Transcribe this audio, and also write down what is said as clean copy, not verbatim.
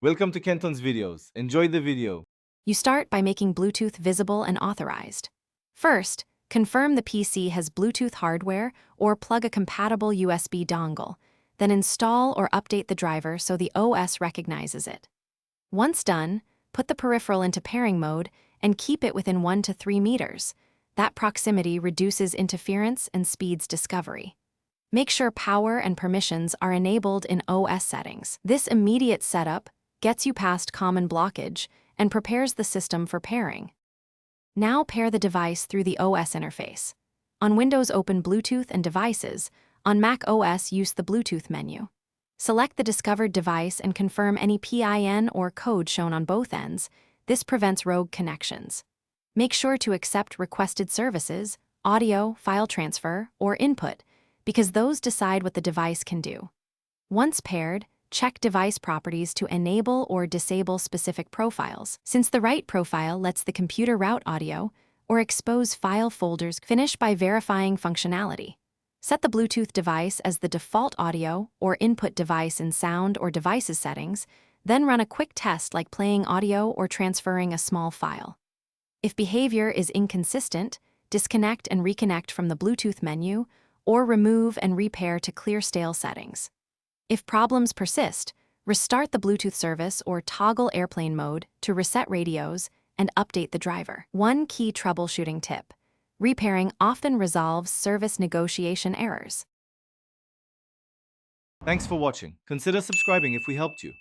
Welcome to Kenton's videos. Enjoy the video. You start by making Bluetooth visible and authorized. First, confirm the PC has Bluetooth hardware or plug a compatible USB dongle. Then install or update the driver so the OS recognizes it. Once done, put the peripheral into pairing mode and keep it within 1 to 3 meters. That proximity reduces interference and speeds discovery. Make sure power and permissions are enabled in OS settings. This immediate setup gets you past common blockage and prepares the system for pairing. Now pair the device through the OS interface. On Windows, open Bluetooth and Devices. On Mac OS, use the Bluetooth menu. Select the discovered device and confirm any PIN or code shown on both ends. This prevents rogue connections. Make sure to accept requested services, audio, file transfer, or input, because those decide what the device can do. Once paired, check device properties to enable or disable specific profiles. Since the right profile lets the computer route audio or expose file folders, finish by verifying functionality. Set the Bluetooth device as the default audio or input device in Sound or Devices settings, then run a quick test like playing audio or transferring a small file. If behavior is inconsistent, disconnect and reconnect from the Bluetooth menu, or remove and repair to clear stale settings. If problems persist, restart the Bluetooth service or toggle airplane mode to reset radios and update the driver. One key troubleshooting tip: repairing often resolves service negotiation errors. Thanks for watching. Consider subscribing if we helped you.